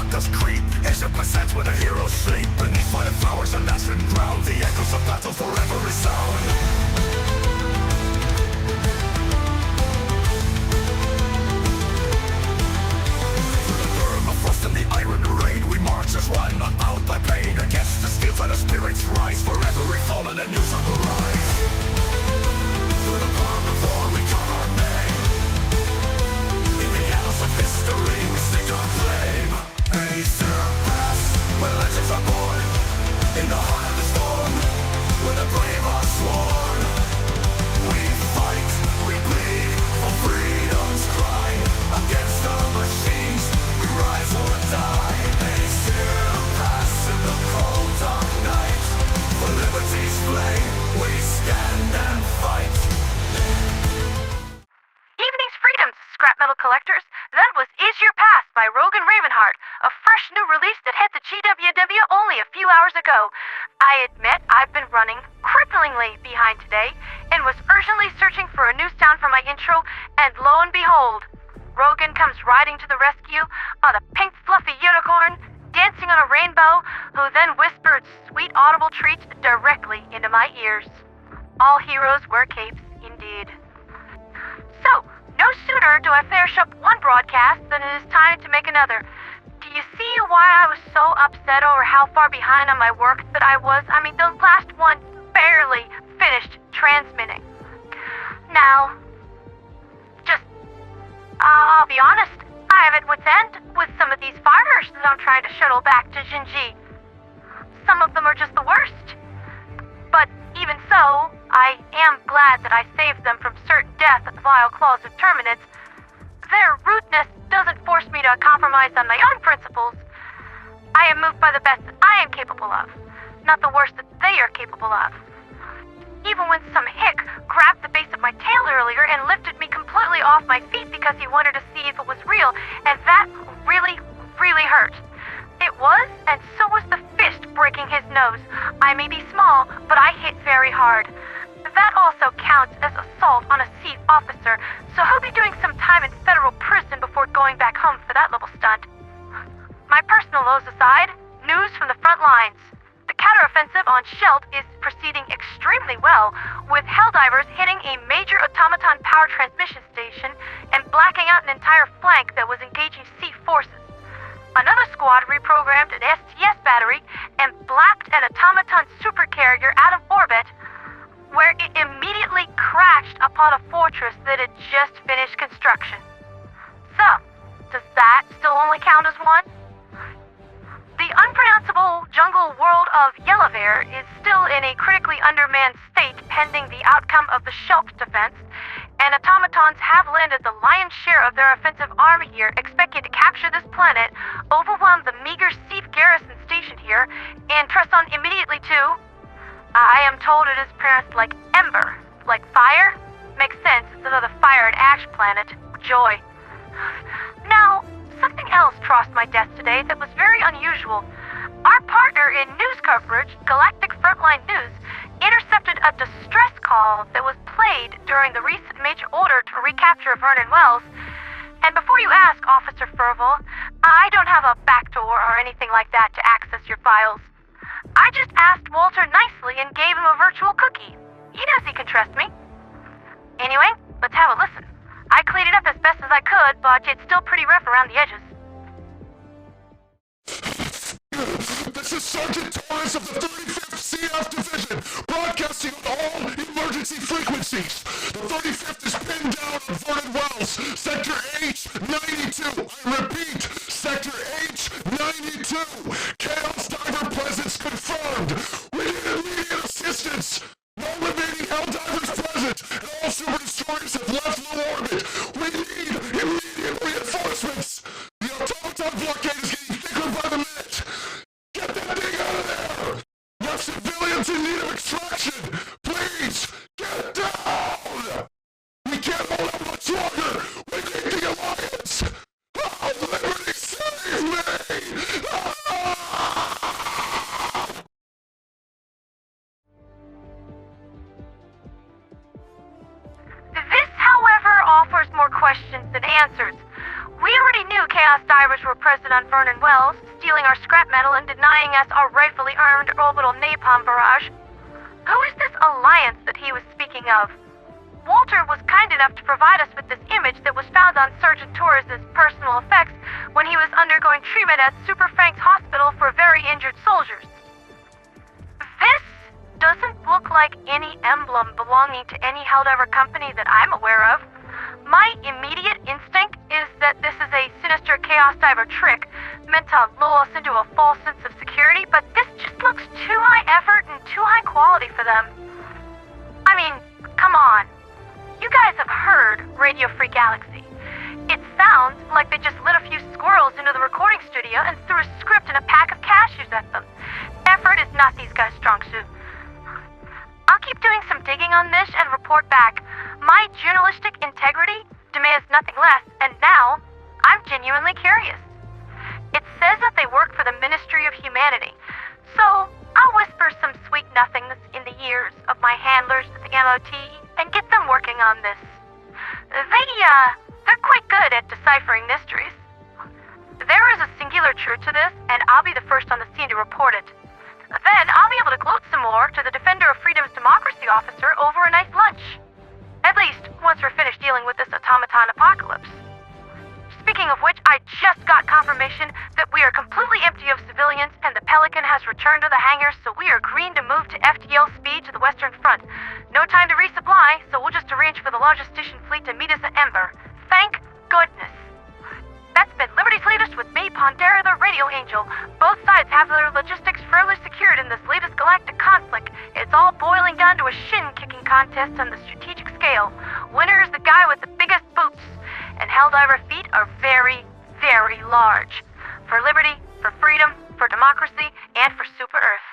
shadows creep, ancient percent where the heroes sleep. Beneath fire flowers and ashen ground, the echoes of battle forever resound. Through the burn of frost and the iron rain, we march as one, not bound by pain. Against the steel fighter spirits rise, for every fallen a new sun will rise. Through the palm of war we call our name. In the annals of history we sing our claim. Acer pass, where legends are born. In the heart of the storm, where the brave are sworn. We fight, we bleed, for freedom's cry. Against the machines, we rise or die. Acer pass in the cold dark night. For liberty's flame, we stand and fight. Evening's freedoms, scrap metal collectors. That was Is Your Past by Rogan Ravenheart, a fresh new release that hit the GWW only a few hours ago. I admit I've been running cripplingly behind today and was urgently searching for a new sound for my intro, and lo and behold, Rogan comes riding to the rescue on a pink fluffy unicorn, dancing on a rainbow, who then whispered sweet audible treats directly into my ears. All heroes wear capes, indeed. So, no sooner do I finish up one broadcast than it is time to make another. Do you see why I was so upset over how far behind on my work that I was? I mean, the last one barely finished transmitting. Now, I'll be honest, I have at wit's end with some of these fighters that I'm trying to shuttle back to Jinji. Some of them are just the worst. But even so, I am glad that I saved them from certain death at the vile claws of Terminids. Their rudeness doesn't force me to compromise on my own principles. I am moved by the best that I am capable of, not the worst that they are capable of. Even when some hick grabbed the base of my tail earlier and lifted me completely off my feet because he wanted to see if it was real, and that really, really hurt. It was, and so was the fist breaking his nose. I may be small, but I hit very hard. That also counts as assault on a SEAF officer, so he'll be doing some time in federal prison before going back home for that little stunt. My personal lows aside, news from the front lines. The counteroffensive on Shelt is proceeding extremely well, with Helldivers hitting a major Automaton power transmission station and blacking out an entire flank that was engaging SEAF forces. Another squad reprogrammed an STS battery and blacked an Automaton supercarrier out of orbit, where it immediately crashed upon a fortress that had just finished construction. So, does that still only count as one? The unpronounceable jungle world of Gaellivare is still in a critically undermanned state pending the outcome of the Shelt defense, and Automatons have landed the lion's share of their offensive army here, expecting to capture this planet, overwhelm the meager SEAF garrison station here, and press on immediately to... I am told it is pronounced like Imber, like fire? Makes sense, it's another fire and ash planet. Joy. Now, something else crossed my desk today that was very unusual. Our partner in news coverage, Galactic Frontline News, intercepted a distress call that was played during the recent major order to recapture Vernon Wells. And before you ask, Officer Ferval, I don't have a backdoor or anything like that to access your files. I just asked Walter nicely and gave him a virtual cookie. He knows he can trust me. Anyway, let's have a listen. I cleaned it up as best as I could, but it's still pretty rough around the edges. This is Sergeant Torres of the 35th SEAF Division, broadcasting on all emergency frequencies. The 35th is pinned down on Vernon Wells, Sector H-92. I repeat, Sector H-92. Chaos Diver presence confirmed. We need immediate assistance. No remaining Helldivers present, and all Super Destroyers have left low orbit. We need immediate reinforcements. The Automaton blockade is getting thicker by the minute. Get that thing out of there! We have civilians in need of extraction! Please, get down! We can't hold out much longer! We need the Alliance! Oh, Liberty, save me! Ah! This, however, offers more questions than answers. We already knew Chaos Divers were present on Vernon Wells, stealing our scrap metal and denying us our rightfully earned orbital napalm barrage. Who is this alliance that he was speaking of? Walter was kind enough to provide us with this image that was found on Sergeant Torres' personal effects when he was undergoing treatment at Super Frank's hospital for very injured soldiers. This doesn't look like any emblem belonging to any Helldivers company that I'm aware of. My immediate instinct is that this is a sinister Chaos Diver trick meant to lull us into a false sense of security, but this just looks too high effort and too high quality for them. I mean, come on. You guys have heard Radio Free Galaxy. It sounds like they just lit a few squirrels into the recording studio and threw a script and a pack of cashews at them. Effort is not these guys' strong suit. I'll keep doing some digging on this and report back. My journalistic integrity demands nothing less, and now I'm genuinely curious. It says that they work for the Ministry of Humanity, so I'll whisper some sweet nothings in the ears of my handlers at the MOT and get them working on this. They're quite good at deciphering mysteries. There is a singular truth to this, and I'll be the first on the scene to report it. Then I'll be able to gloat some more to the Defender of Freedom's democracy officer over a nice lunch. At least, once we're finished dealing with this automaton apocalypse. Speaking of which, I just got confirmation that we are completely empty of civilians and the Pelican has returned to the hangar, so we are green to move to FTL speed to the Western Front. No time to resupply, so we'll just arrange for the logistician fleet to meet us at Imber. Thank goodness. That's been Liberty's latest with me, Pandera the Radio Angel. Both sides have their logistics fairly secured in this latest galactic conflict. It's all boiling down to a shin-kicking contest on the strategic scale. Winner is the guy with the biggest boots. And Helldiver feet are very, very large. For liberty, for freedom, for democracy, and for Super Earth.